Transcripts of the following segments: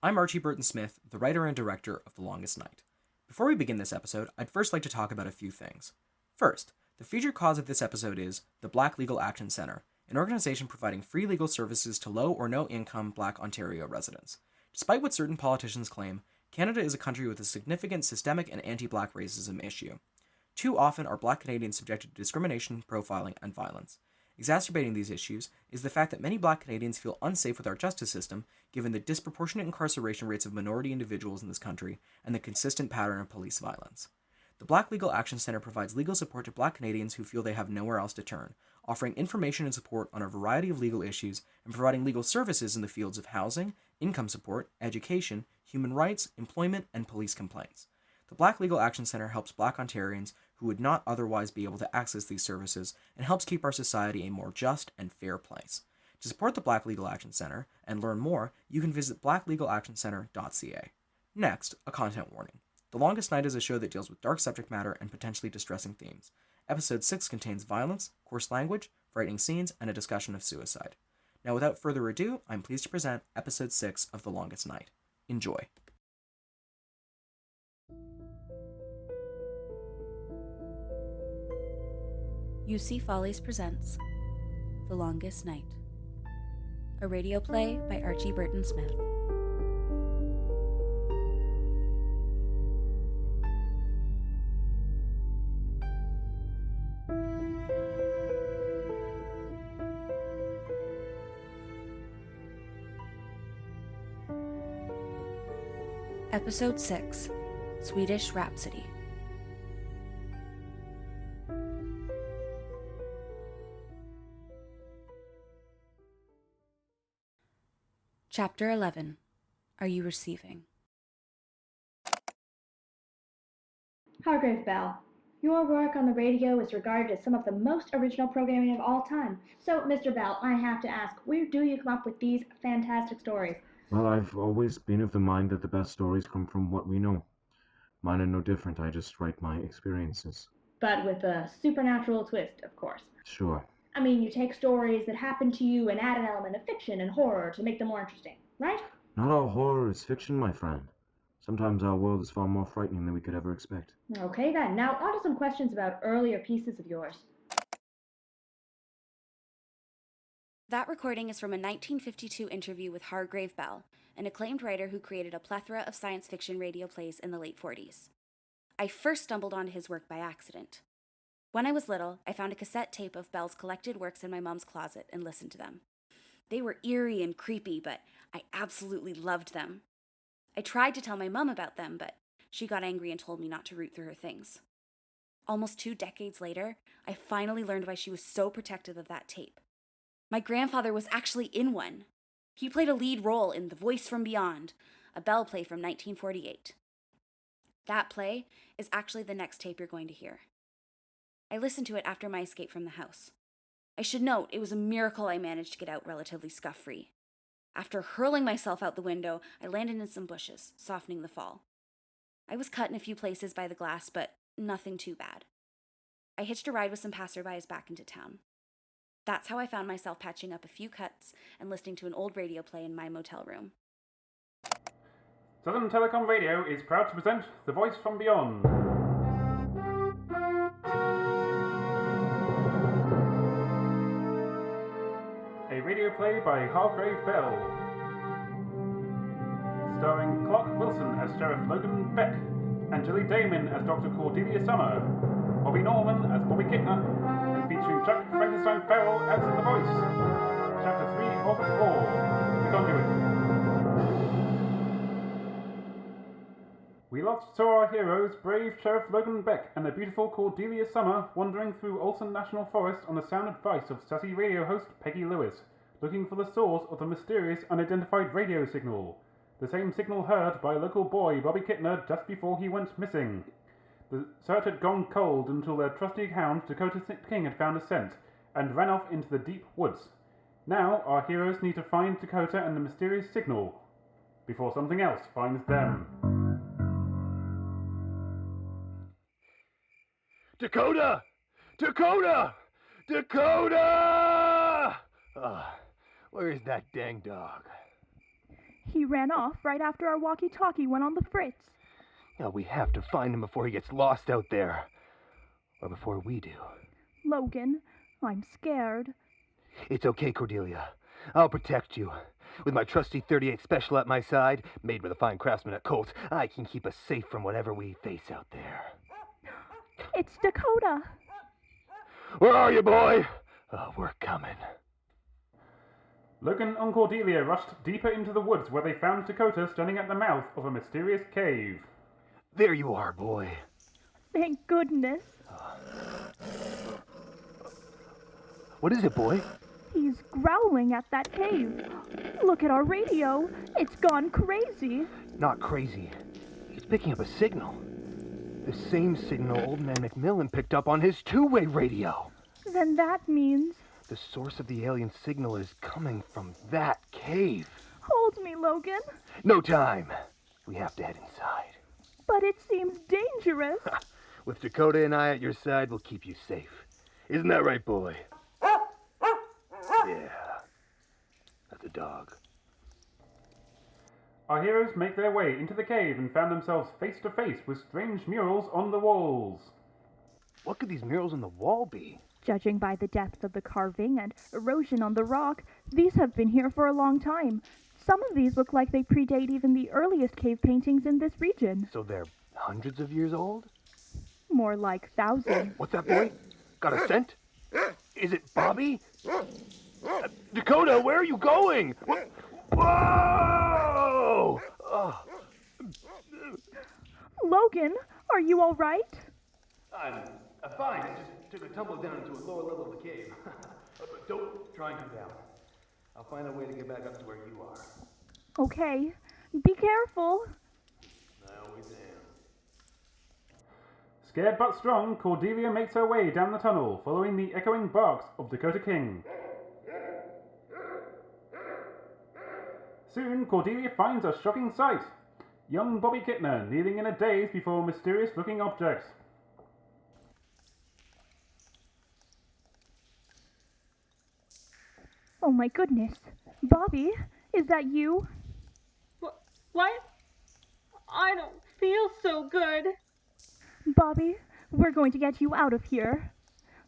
I'm Archie Burton Smith, the writer and director of The Longest Night. Before we begin this episode, I'd first like to talk about a few things. First, the featured cause of this episode is the Black Legal Action Centre, an organization providing free legal services to low or no income Black Ontario residents. Despite what certain politicians claim, Canada is a country with a significant systemic and anti-Black racism issue. Too often are Black Canadians subjected to discrimination, profiling, and violence. Exacerbating these issues is the fact that many Black Canadians feel unsafe with our justice system, given the disproportionate incarceration rates of minority individuals in this country and the consistent pattern of police violence. The Black Legal Action Centre provides legal support to Black Canadians who feel they have nowhere else to turn, offering information and support on a variety of legal issues and providing legal services in the fields of housing, income support, education, human rights, employment, and police complaints. The Black Legal Action Centre helps Black Ontarians who would not otherwise be able to access these services and helps keep our society a more just and fair place. To support the Black Legal Action Centre and learn more, you can visit blacklegalactioncentre.ca. Next, a content warning. The Longest Night is a show that deals with dark subject matter and potentially distressing themes. Episode 6 contains violence, coarse language, frightening scenes, and a discussion of suicide. Now, without further ado, I'm pleased to present Episode 6 of The Longest Night. Enjoy. UC Follies presents The Longest Night, a radio play by Archie Burton Smith. Episode 6, Swedish Rhapsody. Chapter 11. Are you receiving? Hargrave Bell, your work on the radio is regarded as some of the most original programming of all time. So, Mr. Bell, I have to ask, where do you come up with these fantastic stories? Well, I've always been of the mind that the best stories come from what we know. Mine are no different, I just write my experiences. But with a supernatural twist, of course. Sure. I mean, you take stories that happen to you and add an element of fiction and horror to make them more interesting, right? Not all horror is fiction, my friend. Sometimes our world is far more frightening than we could ever expect. Okay then, now on to some questions about earlier pieces of yours. That recording is from a 1952 interview with Hargrave Bell, an acclaimed writer who created a plethora of science fiction radio plays in the late 40s. I first stumbled onto his work by accident. When I was little, I found a cassette tape of Bell's collected works in my mom's closet and listened to them. They were eerie and creepy, but I absolutely loved them. I tried to tell my mom about them, but she got angry and told me not to root through her things. Almost 2 decades later, I finally learned why she was so protective of that tape. My grandfather was actually in one. He played a lead role in The Voice from Beyond, a Bell play from 1948. That play is actually the next tape you're going to hear. I listened to it after my escape from the house. I should note, it was a miracle I managed to get out relatively scuff-free. After hurling myself out the window, I landed in some bushes, softening the fall. I was cut in a few places by the glass, but nothing too bad. I hitched a ride with some passerbys back into town. That's how I found myself patching up a few cuts and listening to an old radio play in my motel room. Southern Telecom Radio is proud to present The Voice from Beyond. A radio play by Hargrave Bell. Starring Clark Wilson as Sheriff Logan Beck, Angeli Damon as Dr. Cordelia Summer, Bobby Norman as Bobby Kittner, and featuring Chuck Frankenstein Farrell as The Voice. Chapter 3 of 4, The Conduit. We lost saw our heroes, brave Sheriff Logan Beck and the beautiful Cordelia Summer, wandering through Olson National Forest on the sound advice of sassy radio host Peggy Lewis, looking for the source of the mysterious unidentified radio signal. The same signal heard by local boy Bobby Kittner just before he went missing. The search had gone cold until their trusty hound Dakota King had found a scent and ran off into the deep woods. Now our heroes need to find Dakota and the mysterious signal before something else finds them. Dakota! Dakota! Dakota! Where's that dang dog? He ran off right after our walkie-talkie went on the fritz. Now we have to find him before he gets lost out there. Or before we do. Logan, I'm scared. It's okay, Cordelia. I'll protect you. With my trusty 38 Special at my side, made with a fine craftsman at Coarse, I can keep us safe from whatever we face out there. It's Dakota. Where are you, boy? Oh, we're coming. Logan and Cordelia rushed deeper into the woods where they found Dakota standing at the mouth of a mysterious cave. There you are, boy. Thank goodness. What is it, boy? He's growling at that cave. Look at our radio. It's gone crazy. Not crazy. It's picking up a signal. The same signal old man McMillan picked up on his two-way radio. Then that means... The source of the alien signal is coming from that cave. Hold me, Logan. No time. We have to head inside. But it seems dangerous. With Dakota and I at your side, we'll keep you safe. Isn't that right, boy? Yeah. That's a dog. Our heroes make their way into the cave and found themselves face to face with strange murals on the walls. What could these murals on the wall be? Judging by the depth of the carving and erosion on the rock, these have been here for a long time. Some of these look like they predate even the earliest cave paintings in this region. So they're hundreds of years old? More like thousands. What's that, boy? Got a scent? Is it Bobby? Dakota, where are you going? Whoa! Oh. Logan, are you all right? I'm fine. I just took a tumble down into a lower level of the cave. But don't try and come down. I'll find a way to get back up to where you are. Okay. Be careful. I always am. Scared but strong, Cordelia makes her way down the tunnel, following the echoing barks of Dakota King. Soon, Cordelia finds a shocking sight. Young Bobby Kittner kneeling in a daze before mysterious-looking objects. Oh my goodness. Bobby, is that you? What? I don't feel so good. Bobby, we're going to get you out of here.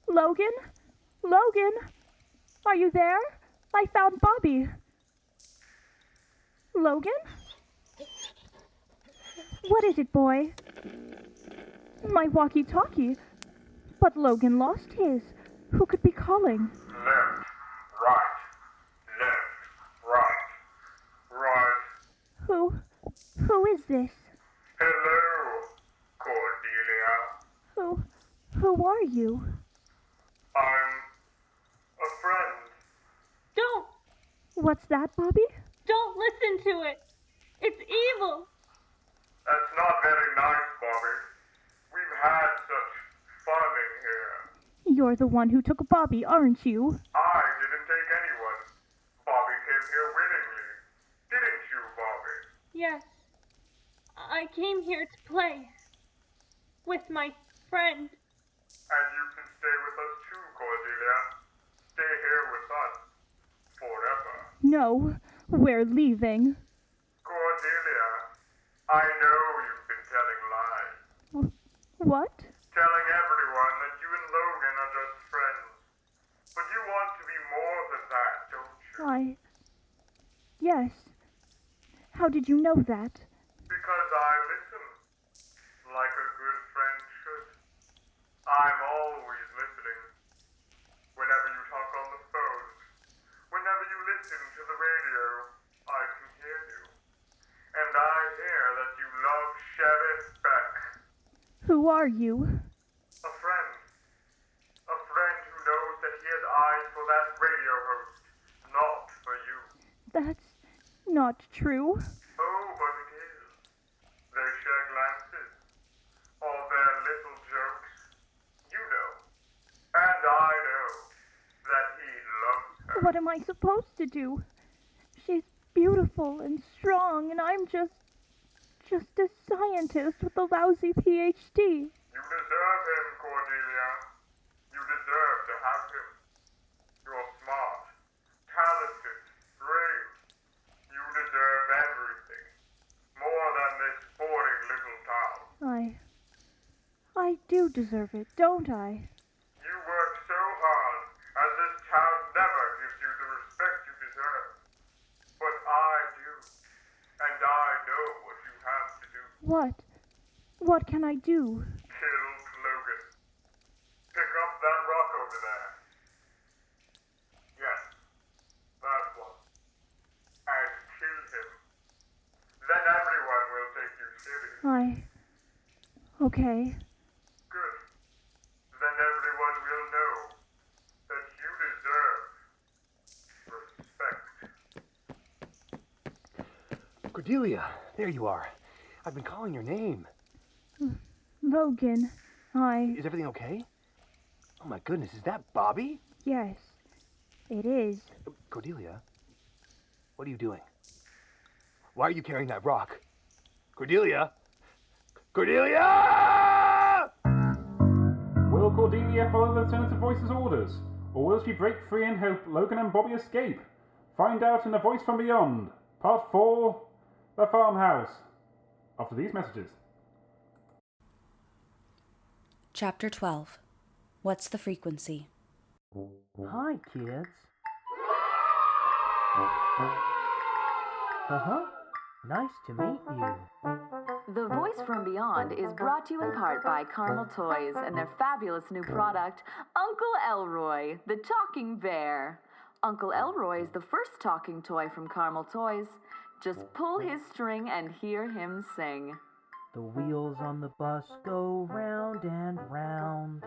Logan? Logan? Are you there? I found Bobby. Logan? What is it, boy? My walkie-talkie. But Logan lost his. Who could be calling? Left, right. Who is this? Hello, Cordelia. Who are you? I'm a friend. Don't! What's that, Bobby? Don't listen to it! It's evil! That's not very nice, Bobby. We've had such fun in here. You're the one who took Bobby, aren't you? I didn't take anyone. Bobby came here willingly. Didn't you, Bobby? Yes. I came here to play. With my friend. And you can stay with us too, Cordelia. Stay here with us. Forever. No, we're leaving. Cordelia, I know you've been telling lies. What? Telling everyone that you and Logan are just friends. But you want to be more than that, don't you? Yes. How did you know that? Because I listen. Like a good friend should. I'm always listening. Whenever you talk on the phone, whenever you listen to the radio, I can hear you. And I hear that you love Sheriff Beck. Who are you? A friend. A friend who knows that he has eyes for that radio host, not for you. That's not true. Oh, but it is. They share glances. All their little jokes. You know. And I know that he loves her. What am I supposed to do? She's beautiful and strong, and I'm just a scientist with a lousy PhD. You deserve him, Cordelia. You deserve to have him. You're smart, talented, brave. You deserve everything. do deserve it, don't I? You work so hard, and this town never gives you the respect you deserve. But I do, and I know what you have to do. What? What can I do? Kill Logan. Pick up that rock over there. Yes, that one. And kill him. Then everyone will take you seriously. Okay. Good. Then everyone will know that you deserve respect. Cordelia, there you are. I've been calling your name. Logan, Is everything okay? Oh my goodness, is that Bobby? Yes, it is. Cordelia, what are you doing? Why are you carrying that rock? Cordelia? Cordelia! Will Cordelia follow the Senator Voice's orders, or will she break free and help Logan and Bobby escape? Find out in The Voice from Beyond, Part 4, The Farmhouse, after these messages. Chapter 12. What's the frequency? Hi, kids. Nice to meet you. The Voice from Beyond is brought to you in part by Carmel Toys and their fabulous new product, Uncle Elroy, the talking bear. Uncle Elroy is the first talking toy from Carmel Toys. Just pull his string and hear him sing. The wheels on the bus go round and round.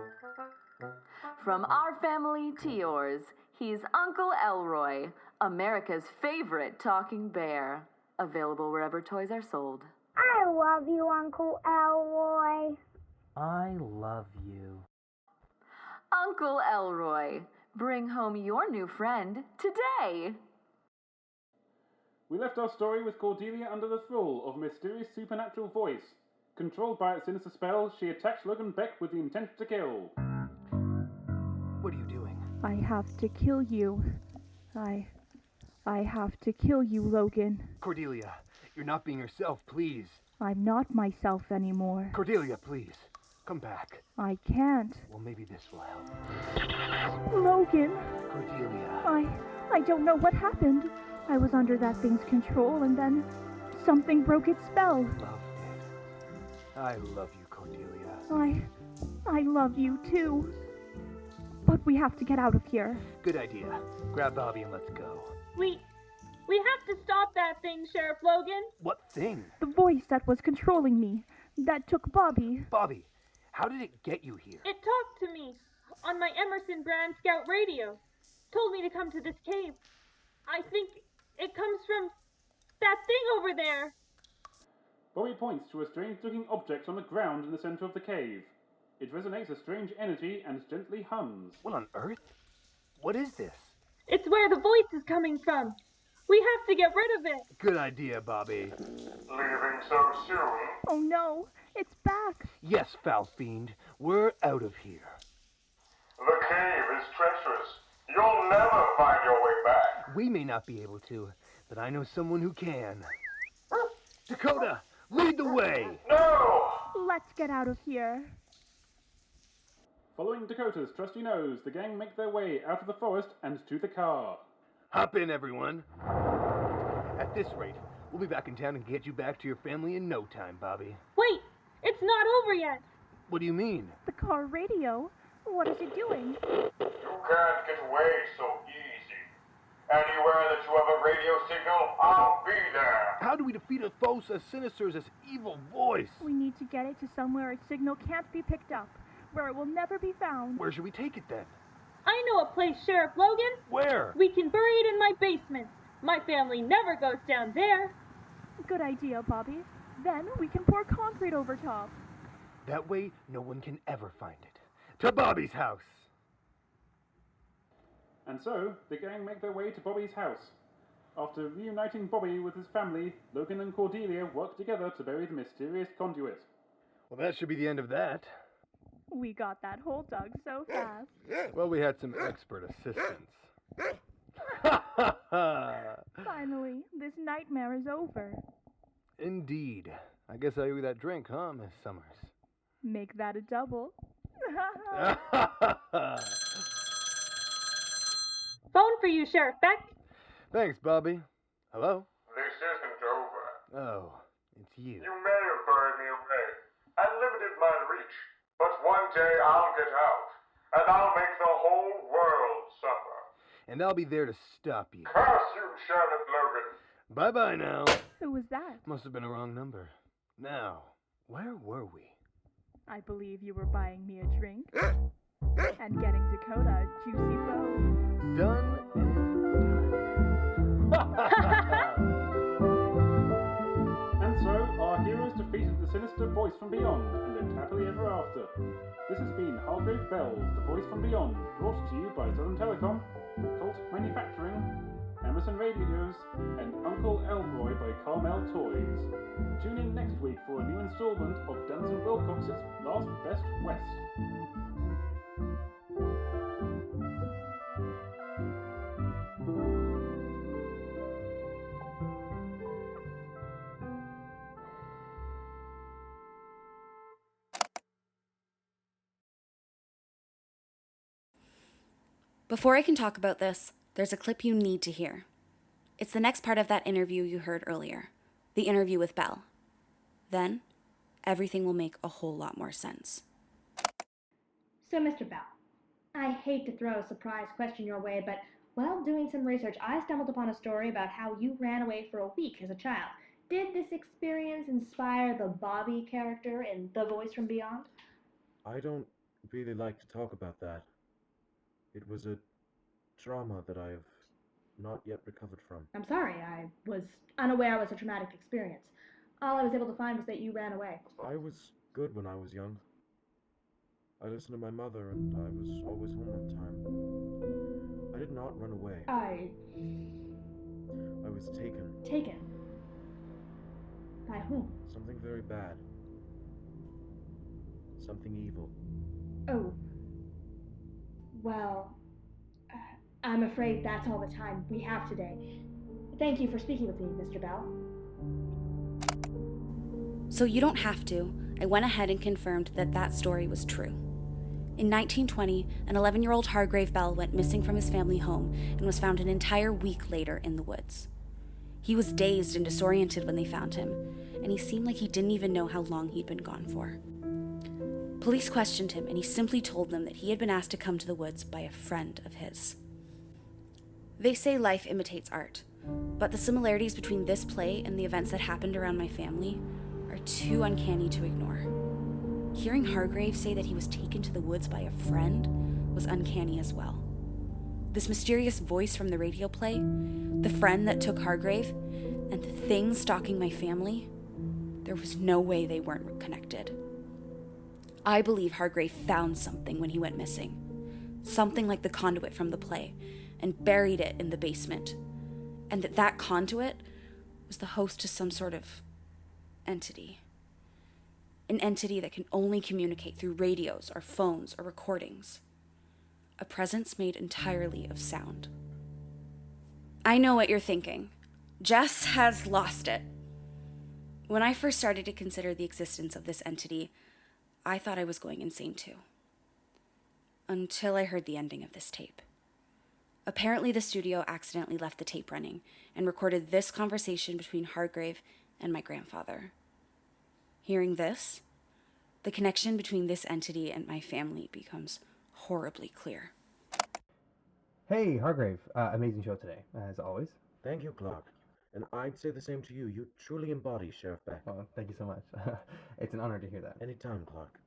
From our family to yours, he's Uncle Elroy, America's favorite talking bear. Available wherever toys are sold. I love you, Uncle Elroy. I love you. Uncle Elroy, bring home your new friend today. We left our story with Cordelia under the thrall of a mysterious supernatural voice. Controlled by its sinister spell, she attacks Logan Beck with the intent to kill. What are you doing? I have to kill you. I have to kill you, Logan. Cordelia, you're not being yourself, please. I'm not myself anymore. Cordelia, please, come back. I can't. Well, maybe this will help. Logan! Cordelia. I don't know what happened. I was under that thing's control, and then something broke its spell. Loved it. I love you, Cordelia. I love you, too. But we have to get out of here. Good idea. Grab Bobby and let's go. We have to stop that thing, Sheriff Logan. What thing? The voice that was controlling me. That took Bobby. Bobby, how did it get you here? It talked to me on my Emerson brand Scout radio. Told me to come to this cave. I think it comes from that thing over there. Bobby points to a strange-looking object on the ground in the center of the cave. It resonates a strange energy and gently hums. What on earth? What is this? It's where the voice is coming from. We have to get rid of it. Good idea, Bobby. Leaving so soon? Oh no, it's back. Yes, foul fiend. We're out of here. The cave is treacherous. You'll never find your way back. We may not be able to, but I know someone who can. Dakota, lead the way. No! Let's get out of here. Following Dakota's trusty nose, the gang make their way out of the forest and to the car. Hop in, everyone. At this rate, we'll be back in town and get you back to your family in no time, Bobby. Wait, it's not over yet. What do you mean? The car radio? What is it doing? You can't get away so easy. Anywhere that you have a radio signal, I'll be there. How do we defeat a foe as sinister as this evil voice? We need to get it to somewhere its signal can't be picked up, where it will never be found. Where should we take it then? I know a place, Sheriff Logan. Where? We can bury it in my basement. My family never goes down there. Good idea, Bobby. Then we can pour concrete over top. That way, no one can ever find it. To Bobby's house! And so, the gang make their way to Bobby's house. After reuniting Bobby with his family, Logan and Cordelia work together to bury the mysterious conduit. Well, that should be the end of that. We got that hole dug so fast. Well, we had some expert assistance. Finally, this nightmare is over. Indeed. I guess I owe you that drink, huh, Miss Summers? Make that a double. Phone for you, Sheriff Beck. Thanks, Bobby. Hello? This isn't over. Oh, it's you. You may have buried me away and limited my reach, but one day I'll get out, and I'll make the whole world suffer. And I'll be there to stop you. Curse you, Sheriff Logan. Bye-bye now. Who was that? Must have been a wrong number. Now, where were we? I believe you were buying me a drink and getting Dakota a juicy bow. Done and done. And so, our heroes defeated the sinister voice from beyond and lived happily ever after. This has been Hargrave Bells, the voice from beyond, brought to you by Southern Telecom, Cult Manufacturing, Emerson Radios, and Uncle Elroy by Carmel Toys. Tune in next week for a new installment of Denson Wilcox's Last Best West. Before I can talk about this, there's a clip you need to hear. It's the next part of that interview you heard earlier, the interview with Belle. Then, everything will make a whole lot more sense. So, Mr. Bell, I hate to throw a surprise question your way, but while doing some research, I stumbled upon a story about how you ran away for a week as a child. Did this experience inspire the Bobby character in The Voice from Beyond? I don't really like to talk about that. It was a trauma that I have not yet recovered from. I'm sorry, I was unaware it was a traumatic experience. All I was able to find was that you ran away. I was good when I was young. I listened to my mother and I was always home on time. I did not run away. I was taken. Taken? By whom? Something very bad. Something evil. Oh. Well, I'm afraid that's all the time we have today. Thank you for speaking with me, Mr. Bell. So you don't have to. I went ahead and confirmed that that story was true. In 1920, an 11-year-old Hargrave Bell went missing from his family home and was found an entire week later in the woods. He was dazed and disoriented when they found him, and he seemed like he didn't even know how long he'd been gone for. Police questioned him, and he simply told them that he had been asked to come to the woods by a friend of his. They say life imitates art, but the similarities between this play and the events that happened around my family are too uncanny to ignore. Hearing Hargrave say that he was taken to the woods by a friend was uncanny as well. This mysterious voice from the radio play, the friend that took Hargrave, and the thing stalking my family, there was no way they weren't connected. I believe Hargrave found something when he went missing, something like the conduit from the play, and buried it in the basement, and that conduit was the host to some sort of entity. An entity that can only communicate through radios or phones or recordings. A presence made entirely of sound. I know what you're thinking. Jess has lost it. When I first started to consider the existence of this entity, I thought I was going insane too. Until I heard the ending of this tape. Apparently the studio accidentally left the tape running and recorded this conversation between Hargrave and my grandfather. Hearing this, the connection between this entity and my family becomes horribly clear. Hey, Hargrave. Amazing show today, as always. Thank you, Clark. And I'd say the same to you. You truly embody Sheriff Beck. Oh, thank you so much. It's an honor to hear that. Anytime, Clark.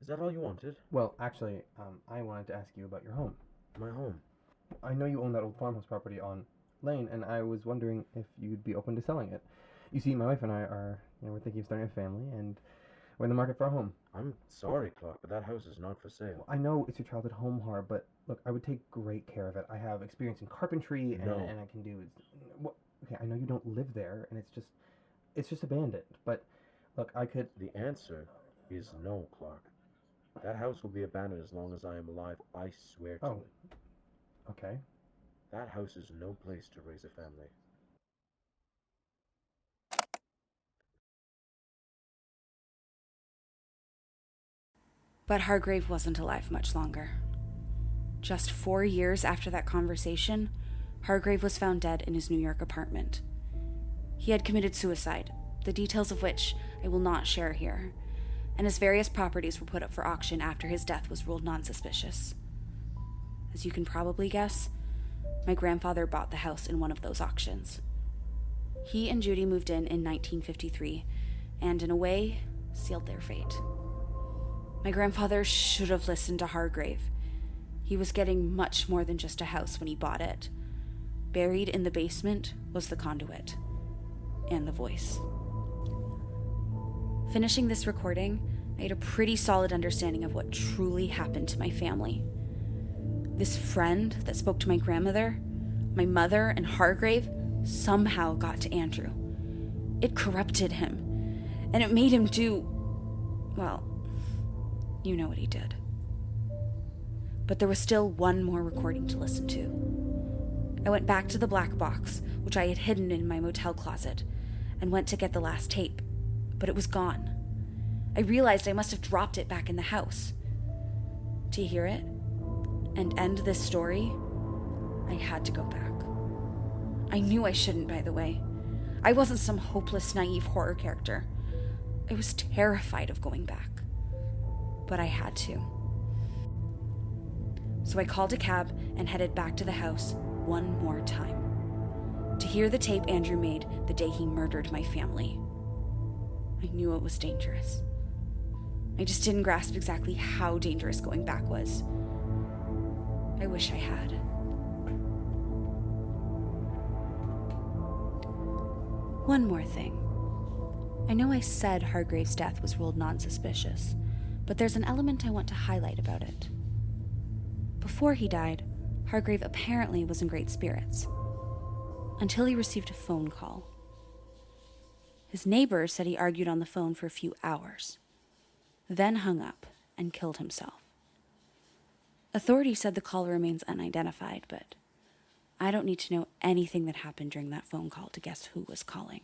Is that all you wanted? Well, actually, I wanted to ask you about your home. My home? I know you own that old farmhouse property on Lane, and I was wondering if you'd be open to selling it. You see, my wife and I are, we're thinking of starting a family, and we're in the market for a home. I'm sorry, Clark, but that house is not for sale. Well, I know it's your childhood home, Har, but look, I would take great care of it. I have experience in carpentry, and I can do it. Well, okay, I know you don't live there, and it's just abandoned, but look, I could... The answer is no, Clark. That house will be abandoned as long as I am alive, I swear to it. Okay. That house is no place to raise a family. But Hargrave wasn't alive much longer. Just 4 years after that conversation, Hargrave was found dead in his New York apartment. He had committed suicide, the details of which I will not share here, and his various properties were put up for auction after his death was ruled non-suspicious. As you can probably guess, my grandfather bought the house in one of those auctions. He and Judy moved in 1953, and in a way, sealed their fate. My grandfather should have listened to Hargrave. He was getting much more than just a house when he bought it. Buried in the basement was the conduit. And the voice. Finishing this recording, I had a pretty solid understanding of what truly happened to my family. This friend that spoke to my grandmother, my mother, and Hargrave somehow got to Andrew. It corrupted him, and it made him do, well, you know what he did. But there was still one more recording to listen to. I went back to the black box, which I had hidden in my motel closet, and went to get the last tape, but it was gone. I realized I must have dropped it back in the house. To hear it, and end this story, I had to go back. I knew I shouldn't, by the way. I wasn't some hopeless, naive horror character. I was terrified of going back. But I had to. So I called a cab and headed back to the house one more time, to hear the tape Andrew made the day he murdered my family. I knew it was dangerous. I just didn't grasp exactly how dangerous going back was. I wish I had. One more thing. I know I said Hargrave's death was ruled non-suspicious, but there's an element I want to highlight about it. Before he died, Hargrave apparently was in great spirits, until he received a phone call. His neighbors said he argued on the phone for a few hours, then hung up and killed himself. Authorities said the caller remains unidentified, but I don't need to know anything that happened during that phone call to guess who was calling.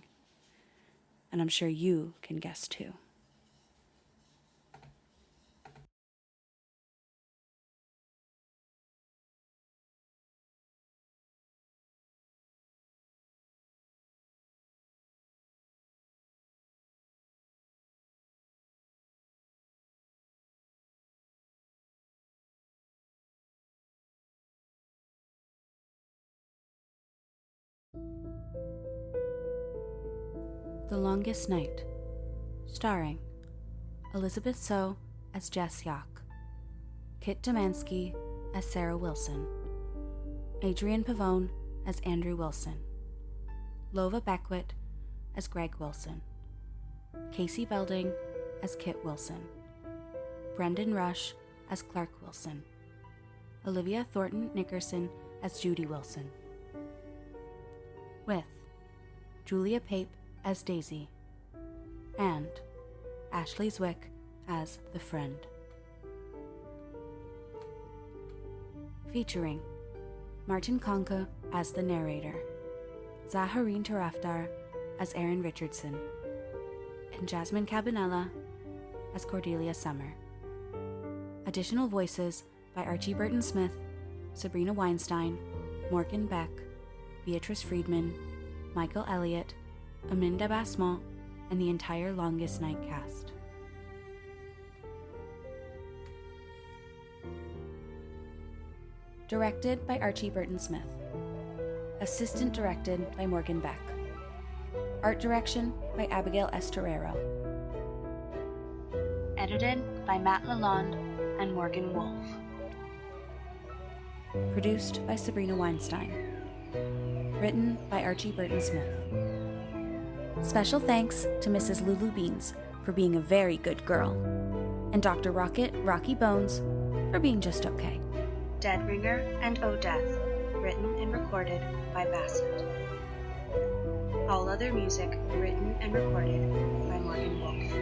And I'm sure you can guess too. The Longest Night, starring Elizabeth So as Jess Yock, Kit Domansky as Sarah Wilson, Adrian Pavone as Andrew Wilson, Lova Beckwith as Greg Wilson, Casey Belding as Kit Wilson, Brendan Rush as Clark Wilson, Olivia Thornton Nickerson as Judy Wilson, with Julia Pape as Daisy, and Ashley Zwick as The Friend. Featuring Martin Konka as the narrator, Zaharine Tarafdar as Erin Richardson, and Jasmine Cabanella as Cordelia Summer. Additional voices by Archie Burton Smith, Sabrina Weinstein, Morgan Beck, Beatrice Friedman, Michael Elliott, Aminda Basmont, and the entire Longest Night cast. Directed by Archie Burton Smith. Assistant directed by Morgan Beck. Art direction by Abigail S. Torero. Edited by Matt Lalonde and Morgan Wolfe. Produced by Sabrina Weinstein. Written by Archie Burton Smith. Special thanks to Mrs. Lulu Beans for being a very good girl, and Dr. Rocket Rocky Bones for being just okay. Dead Ringer and O Death, written and recorded by Bassett. All other music written and recorded by Morgan Wolfe.